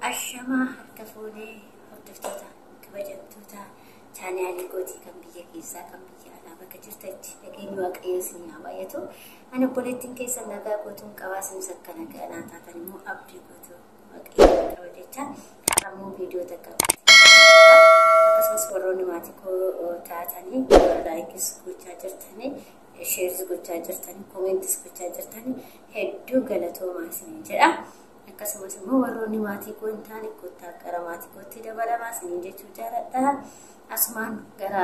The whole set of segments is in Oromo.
Ashama harka fuudhee hordoftoota kabajamtoota chaanaalii gootii kan biyya keessaa kan biyya alaa bakka jirtanitti nageenyi waaqayyoo isin haa baay'atu. Ani obboleettiin keessan nagaa gootuun qabaa sinis akka nagaa naa taatan immoo abdii gootuu waaqayyoo qaba jecha har'ammoo viidiyoo takka akkasumas warroonni maatii koo taatanii laayikis gochaa jirtanii sheeris gochaa jirtanii koomentis gochaa jirtanii hedduu galatoomaa isiniin jedha. Akkasumas immoo warroonni maatii koo hin taane kottaa gara maatii kootti dabalamaa isiniin jechuu jaaladha. Asumaan gara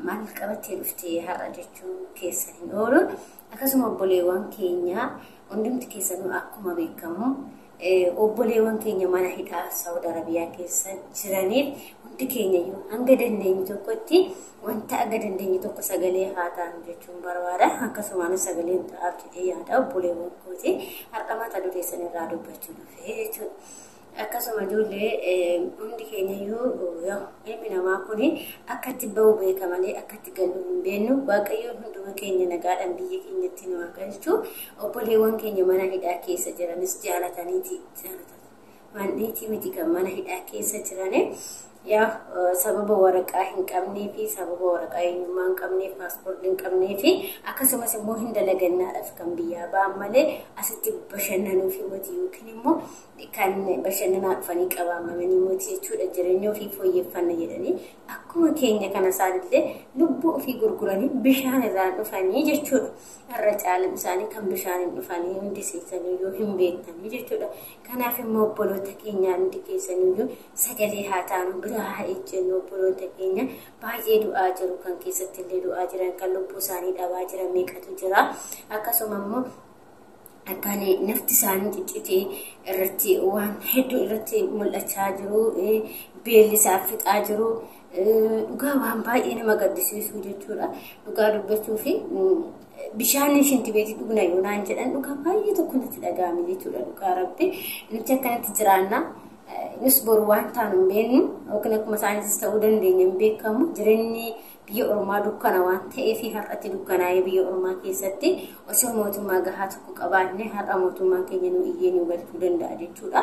maal qabattee dhuftee har'a jechuu keessa hin oolu. Akkasuma obboleewwan keenya hundumti keessanuu akkuma beekamu obboleewwan keenya mana hidhaa Saudi Arabiyaa keessa jiraniif hundi keenya iyyuu hanga dandeenyu tokkotti wanta aga dandeenyu tokko sagalee haa taanu jechuun barbaada. Akkasumas sagaleen ta'aaf jedhee yaada obboleewwan kooti har'a mata duree san irraa dubbachuu dhufee jechuudha. Akkasuma ijoollee hundi keenya iyyuu ilmi namaa kuni akka itti bahu beeka malee akka itti galu hin beeknu. Waaqayyoon hunduma keenya nagaadhaan biyya keenyatti nu haa galchu. Obboleewwan keenya mana hidhaa keessa jiranis jaalataniiti manniitii miti kan mana hidhaa keessa jirani. Sababa waraqaa hin qabnee fi sababa waraqaa eenyummaa hin qabnee paaspoortii hin qabnee fi akkasumas immoo hin dalagannaadhaaf kan biyyaa ba'an malee asitti bashannanuu fi mootii yookiin immoo kan bashannanaa dhufanii qabaamamanii mootii jechuudha jireenya ofii fooyyeffanna jedhanii akkuma keenya kana isaalillee lubbuu ofii gurguranii bishaan irraan dhufanii jechuudha. Har'a caalaan isaanii kan bishaaniin dhufanii hundi seessaniyyuu hin beektanii jechuudha. Kanaaf immoo obboloota keenyaa hundi keessaniyyuu sagalee haa taanu bira haa ejjennu. Obboloota keenya baay'ee du'aa jiru kan keessatti illee du'aa jiran kan lubbuu isaanii dhabaa jiran meeqatu jira. Akkasuma immoo akkaan nafti isaanii ciccitee irratti waan hedduu irratti mul'achaa jiru. Beelli isaa fixaa jiru. Dhugaa waan baay'ee nama gaddisiisu jechuudha. Dhugaa dubbachuu fi bishaan shinti beeti dhugna yoonaan jedhan dhugaa baay'ee tokko natti dhaga'ame jechuudha. Dhugaa rabbi nuti akkanatti jiraanna. Nus boru waan taanu hin beeknu yookiin akkuma isaanis ta'uu dandeenya hin beekamu. Jireenyi biyya ormaa dukkana waan ta'eef har'atti dukkanaa'ee biyya ormaa keessatti osoo mootummaa gahaa tokko qabaanne har'a mootummaan keenya nu iyyee nu galchuu danda'a jechuudha.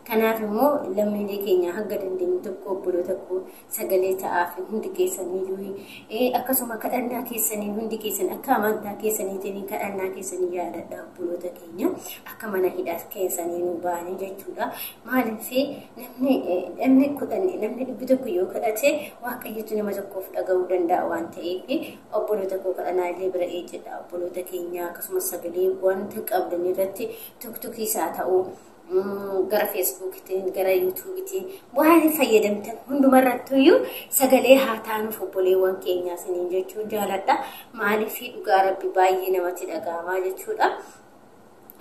Kanaaf immoo lammiilee keenya hanga dandeenyu tokko obboloota koo sagalee ta'aaf hundi keessaniyyuu akkasuma kadhannaa keessanii hundi keessan akka amantaa keessaniitiin kadhannaa keessanii yaadadha obboloota keenya akka mana hidhaa keessanii nu baanii jechuudha. Maaliif namni kudhan namni dhibbi tokko yoo kadhate waaqayyotu nama tokkoof dhaga'uu danda'a waan ta'eef obboloota koo kadhannaa illee bira ejjedha obboloota keenya akkasumas sagalee wanta qabdan irratti tokkokkii isaa ta'uu gara Facebookitiin gara YouTubetiin waan fayyadamtan hundumarrattuyyuu sagalee haa taanuuf obboleewwan keenyaa isiniin jechuun jaaladha. Maaliif dhugaa rabbi baay'ee namatti dhaga'amaa jechuudha.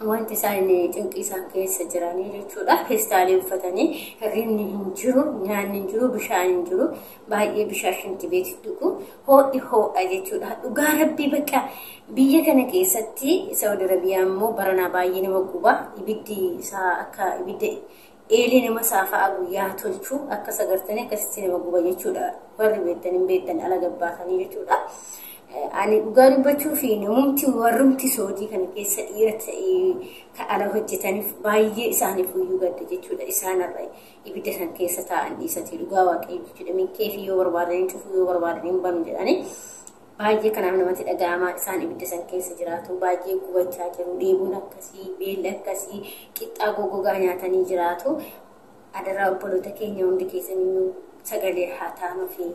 Wanti isaan cinqii isaan keessa jiranii jechuudha. Feestaalee uffatanii hirribni hin jiru, nyaanni hin jiru, bishaan hin jiru. Baay'ee bishaan shinti beeti dhugu. Hoodhi hoodha jechuudha. Dhugaa rabbii bakka biyya kana keessatti Saudi Arabiyaa immoo baranaa baay'ee nama guba. Ibiddi isaa akka ibidda eelee nama saafaa guyyaa tolchuu akka sagartanii akkasitti nama guba jechuudha. Warri beektan hin beektan ala gabbaatanii jechuudha. Ani dhugaa dubbachuu fi namumti warrumti soodii kana keessa dhiira ta'ee kan ala hojjetaniif baay'ee isaaniif iyyuu gadda jechuudha. Isaanirra ibidda san keessa taa'an dhiisati dhugaa waaqayyo jechuudha. Minkeefi yoo barbaadan cufuu yoo barbaadan banu jedhanii baay'ee kanaaf namatti dhaga'amaa isaan ibidda san keessa jiraatu. Baay'ee gubachaa jiru. Dheebuun akkasii, beelli akkasii, qixxaa goggogaa nyaatanii jiraatu. Adaraa obboloota keenya hundi keessaniyyuu sagalee haa taanuufi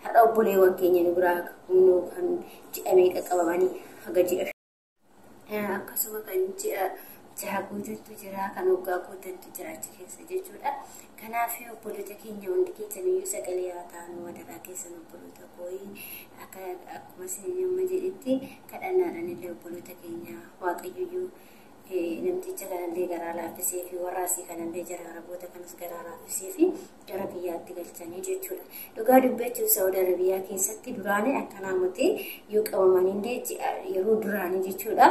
har'a obboleewwan keenya nu biraa humnoo kan ji'a meeqa qabamanii haga ji'a akkasuma kan ji'a guutantu jira kan waggaa guutantu jira achi keessa jechuudha. Kanaaf obboloota keenya hundi keessaniyyuu sagalee haa taanu adaraa keessan obboloota kooyi akkuma isin amma jedhetti kadhannaadhaan illee obboloota keenya waaqayyoyyuu namticha kanallee garaa laaffisee fi warraasii kanallee jara araboota kanas garaa laaffisee fi gara biyyaatti galchanii jechuudha. Dhugaa dubbachuuf Saudi Arabiyaa keessatti duraanii akkanaa mutee yoo qabamanii yeroo duraanii jechuudha.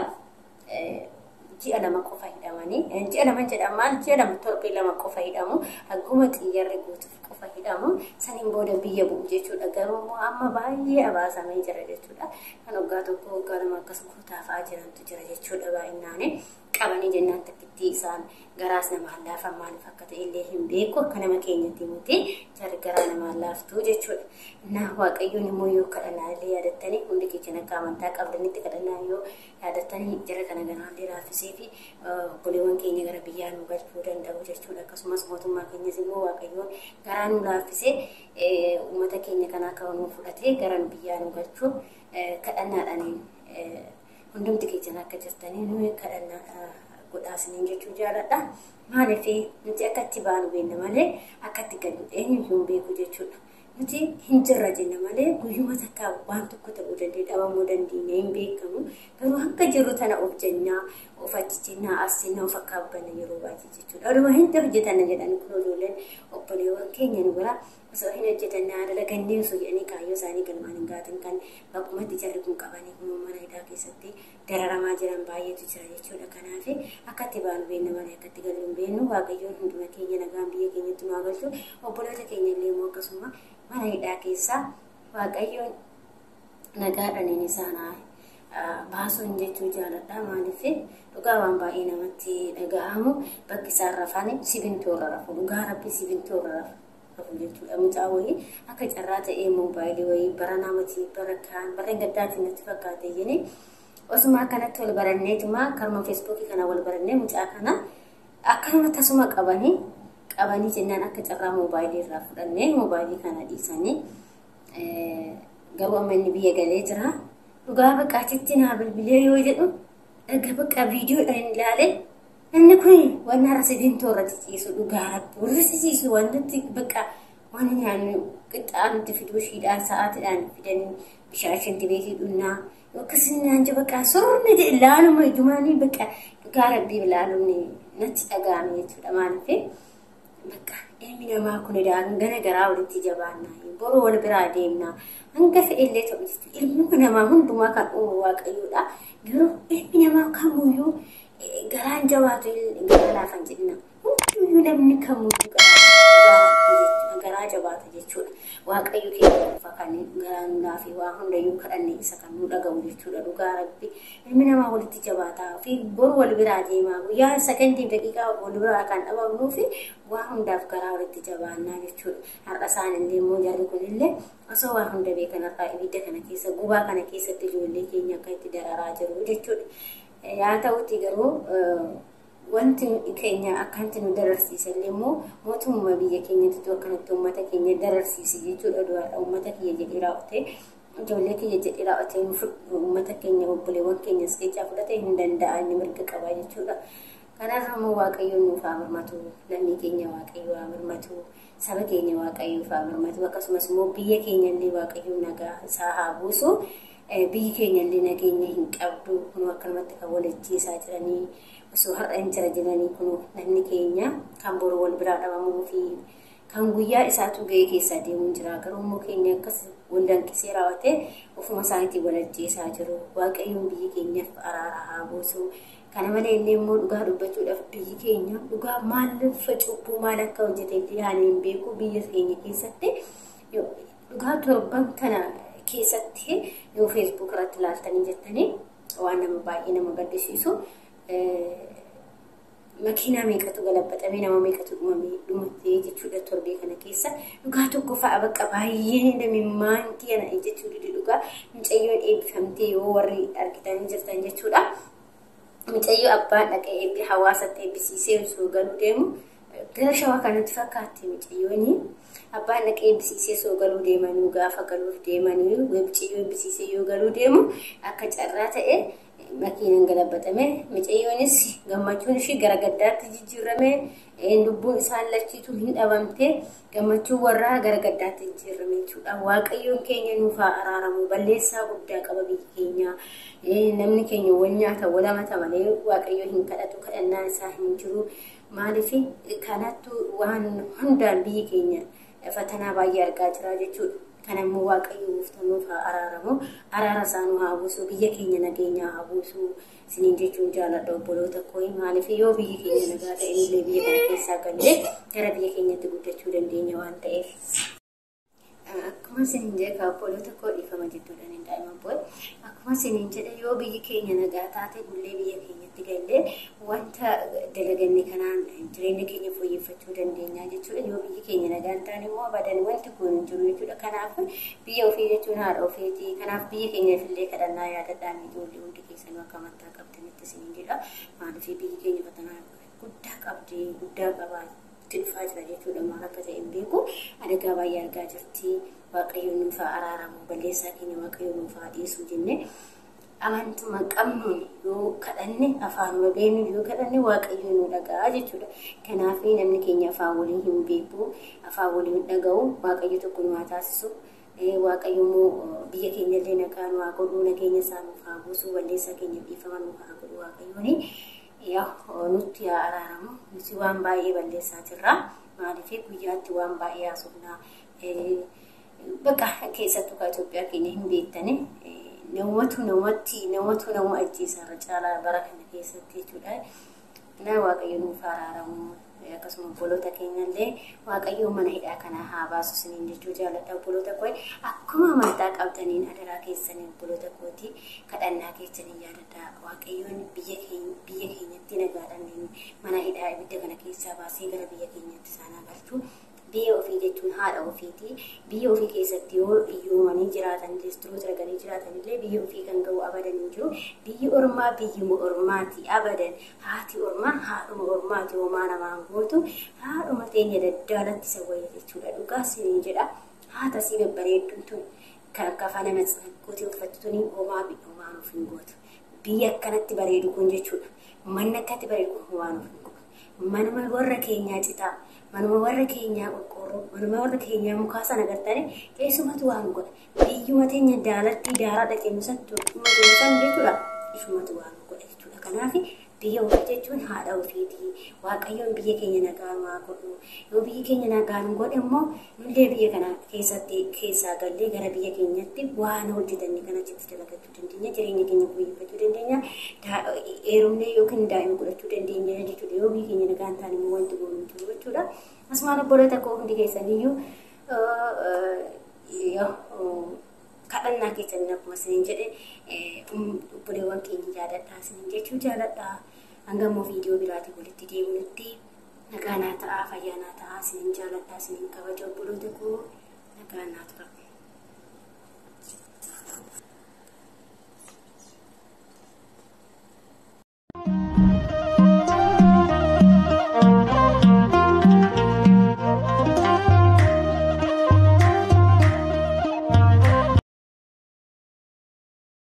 Ji'a lama qofa hidhamanii ji'a lama jedhamaan ji'a lama torbee lama qofa hidhamu hagguma xiyyarri guutuuf qofa fayyadamu saniin booda biyya bu'u jechuudha. Garuu amma baay'ee abaasamee jira jechuudha. Kan waggaa tokko waggaa lama akkas taafaa jirantu jira jechuudha baay'inaan. Qabanii jennaan takkitti isaan garaas namaan laafan maaliif akka ta'e illee hin beeku akka nama keenyatti muti jarri garaa namaan laaftuu jechuudha. Naa waaqayyoon immoo yoo kadhannaa illee yaadattanii hundi keenya akka amantaa qabdanitti kadhannaa yoo yaadattanii jara kana garaallee raafisee fi obboleewwan keenya gara biyyaa nu galchuu danda'u jechuudha. Akkasumas mootummaa keenyas immoo waaqayyoon garaa nu laafisee uummata keenya kana akka nu fudhatee gara biyyaa nu galchuu kadhannaadhaan hundumti keenya akka jirtanii nu kadhannaa godhaasanii jechuu jaaladha. Maaliif nuti akkatti baanu beekna malee akkatti galu eenyuyyuu beeku jechuudha. Nuti hin jirra jenna malee guyyuma takka waan tokko ta'uu danda'e dhabamuu dandeenya hin beekamu. Garuu hanga jirru tana of jennaa of achichinaa asinaa of akka abbanna yeroo baay'ee jechuudha. Aduma hin hojjetanna jedhanii kun ijoolleen obboleewwan keenya nu bira osoo hin hojjetannaa dalaganneen sun jedhanii kaayyoo isaanii galmaan hin gaatan kan bakkumatti jarri kun qabanii kun mana hidhaa keessatti dararamaa jiran baay'eetu jira jechuudha. Kanaaf akkatti baanu beekna malee akkatti galuu hin beeknu. Waaqayyoon hunduma keenya nagaan biyya keenyatti nu haa galchu. Obboloota keenya illee immoo akkasuma mana hidhaa keessaa waaqayyoon nagaadhaan isaan baasuun jechuu jaaladha. Maaliif dhugaa waan baay'ee namatti dhaga'amu bakki isaan rafan sibiintoorra rafu. Dhugaa rabbi sibiintoorra rafu jechuudha. Mucaa wayii akka carraa ta'ee moobaayilii wayii bara namatti bara gaddaatiin natti fakkaate jenee osuma akkanatti wal baranneetuma karma feesbuukii kana wal barannee mucaa kana akkanuma tasuma qabanii jennaan akka carraa moobaayilii irraa fudhannee moobaayilii kana dhiisanii garuu amma inni biyya galee jira. Dhugaa bakka achitti naa bilbilee yoo jedhu dhagaa bakka viidiyoodhaan ilaalee inni kun waan har'a sibiintoorra ciciisu dhugaa rabbi warri ciciisu wanti bakka waan nyaannu qixxaanutti fiduu shiidhaan sa'aatiidhaan fidanii bishaan shanti beekii dhunnaa akkasiin nyaanju bakka soronni ilaaluma ijumaanii bakka dhugaa rabbii ilaaluun natti dhaga'ame jechuudha. Maaliif bakka ilmi namaa kun gana garaa walitti jabaannaa boru wal biraa deemnaa hanga fe'ellee ta'u jechuudha. Ilmi namaa hundumaa kan uumu waaqayyoodha. Garuu ilmi namaa kamuyyuu garaan jabaatu gara laafan jedhina. Hunduyyuu namni kamuyyuu garaa jabaata jechuudha. Waaqayyo keenya qofa kan garaan laafii waa hundayyuu kadhannee isa kan nu dhagahu jechuudha. Dhugaa rabbi ilmi namaa walitti jabaataa fi boru wal biraa deemaa guyyaa sakandii daqiiqaa wal biraa kan dhabamnuu fi waa hundaaf garaa walitti jabaannaa jechuudha. Har'a isaan illee immoo jarri kunillee osoo waa hunda beekan har'aa ibidda kana keessa gubaa kana keessatti ijoollee keenya akka itti dararaa jiru jechuudha. Yaa ta'utti garuu wanti keenya akkanti nu dararsiisallee immoo mootummaa biyya keenyatti akkanatti uummata keenya dararsiisi jechuudha. Du'aadha uummata kiyya jedhee raawwatee ijoollee kiyya jedhee raawwatee uummata keenya obboleewwan keenyas keessaa fudhatee hin danda'a inni mirga qaba jechuudha. Kanaaf immoo waaqayyoon nuuf haa birmatu, lammii keenya waaqayyo haa birmatu, saba keenya waaqayyoof haa birmatu, akkasumas immoo biyya keenya illee waaqayyo nagaa isaa haa buusu. Biyyi keenya illee nageenya hin qabdu kun akkanumatti kan walichiisaa jiranii osoo har'a hin jira jiranii kun namni keenya kan boru wal biraa dhabamuu fi kan guyyaa isaatu ga'ee keessa deemuun jira. Garuu immoo keenya akkas wal danqisee raawwatee ofuma isaaniitti walichiisaa jiru. Waaqayyoon biyyi keenyaaf araara haa buusu. Kana malee illee immoo dhugaa dubbachuudhaaf biyyi keenya dhugaa maal facuubbuu maal akka hojjete illee haan hin beeku. Biyya keenya keessatti dhugaa torban kana keessatti yoo Facebook irratti ilaaltanii jettanii waan nama baay'ee nama gaddisiisu makiinaa meeqatu galabbatamee nama meeqatu dhumate jechuudha. Torbee kana keessa dhugaa tokko fa'a bakka baay'ee damimmaantii ana jechuudha. Dhugaa mucayyoon eebbifamtee yoo warri argitanii jirtan jechuudha. Mucayyoo abbaan dhaqee eebbi hawaasatti eebbisiisee osoo galuu deemu gara shawaa kanatti fakkaatti mucayyooni. Abbaan dhaqee eebbisiisee osoo galuu deemanii gaafa galuuf deemanii mucayyoo eebbisiisee yoo galuu deemu akka carraa ta'e makiinaan galabbatame. Mucayyoonis gammachuun ishii gara gaddaatti jijjiirame. Lubbuun isaan lachiitu hin dhabamte gammachuun warraa gara gaddaatti jijjiirame jechuudha. Waaqayyoon keenya nuuf haa araaramu. Balleessaa guddaa qaba biyyi keenya. Namni keenya wal nyaata wal amata malee waaqayyo hin kadhatu, kadhannaan isaa hin jiru. Maaliif kanattu waan hundaan biyyi keenya fatanaa baay'ee argaa jira jechuudha. kanammoo waaqayyo uftanuuf araaramu araara isaanuu haa buusu biyya keenya nageenya haa buusu sinin jechuun jaaladha obboloota koo maaliif yoo biyyi keenya nagaa ta'e illee biyya kana keessaa galee gara biyya keenyatti guddachuu dandeenya waan ta'eef. Akkuma sinin jedha obboloota koo dhiifama jechuudhaan hin daa'ima boy akkuma sinin jedha yoo biyyi keenya nagaa taate bullee biyya keenyatti galee wanta dalaganne kanaan jireenya keenya fooyyeffachuu dandeenya jechuudha yoo biyyi keenya nagaa taane immoo abadan wanti kun hin jiru jechuudha kanaaf biyya ofii jechuun haadha ofiiti kanaaf biyya keenyaaf illee kadhannaa yaadadhaan ijoollee hundi keessanuu akka amantaa qabdanitti sinin jedha maaliif biyyi keenya fatanaa guddaa qabdi guddaa qabaa dhufaa jira jechuudha maal akka ta'e hin beeku adagaa baay'ee argaa jirti waaqayyoon nuuf araaramu balleessaa keenya waaqayyoon nuuf dhiisuu jenne amantuma qabnuun yoo kadhanne afaanuma beeknu yoo kadhanne waaqayyoon nu dhaga'a jechuudha kanaaf namni keenya afaan waliin hin beeku afaan waliin dhaga'u waaqayyo tokko nu haa taasisu waaqayyo immoo biyya keenya illee nagaa nu haa godhu nageenya isaa nuuf haa buusu balleessaa keenya dhiifama nuuf haa godhu waaqayyooni. Nuti araaramu nuti waan baay'ee balleessaa jirra maaliif guyyaatti waan baay'ee haasofna bakka keessattuu ka Itoophiyaa keenya hin beektani namatu nama ajjeesarra caalaa bara kana keessatti jechuudha na waaqayyo nuuf araaramu akkasuma obboloota keenya illee waaqayyo mana hidhaa kana haa baasu sinin jechuu jaaladha obboloota koo akkuma amantaa qabdaniin adaraa keessanii obboloota kooti kadhannaa keessanii yaadadha waaqayyoon biyya keenyatti nagaadhaan mana hidhaa ibidda kana keessaa baasee gara biyya keenyatti isaan galchu biyya ofii jechuun haadha ofiiti biyya ofii keessatti yoo iyyoomanii jiraatan jechuun raganii jiraatan illee biyya ofii kan ga'u abadan hin jiru biyyi ormaa biyyuma ormaati abadan haati ormaa haadhuma ormaati homaa namaan gootu haadhuma teenya daddaalatti isa wayya jechuudha dhugaa siniin jedha haata si babbareedduun tun kan akka afaan gootee uffattuni homaa biyyomaan of hin gootu biyya akkanatti bareedu kun jechuudha manni akkatti bareedu kun homaan of hin gootu manuma warra keenyaa citaa manuma warra keenyaa qorqoorroo manuma warra keenyaa mukaa sana gartanii keessumatu waan godha biyyuma teenya daalatti daaraa dhaqee nusattu nusan jechuudha ishumatu waan godha jechuudha kanaaf biyya ofii jechuun haadha ofiiti waaqayyoon biyya keenya nagaa haa godhu yoo biyyi keenya nagaan godhe immoo nullee biyya kana keessaa gallee gara biyya keenyatti waan hojjetanne kana achitti dalagachuu dandeenya jireenya keenya fooyyeffachuu dandeenya heerumnee yookiin daa'ima godhachuu dandeenya jechuudha yoo biyya keenya nagaan taane immoo wanti goonuu jiru jechuudha asumaan obboloota koo hundi keessaniyyuu kadhannaa keessanii akkuma sinin jedhe obboleewwan keenya yaadadhaa sinin jechuu jaaladha hanga immoo viidiyoo biraatii walitti deemuutti nagaa naa ta'a fayyaa naa ta'a sinin jaaladhaa sinin kabaja obboloota koo nagaa naa ta'a.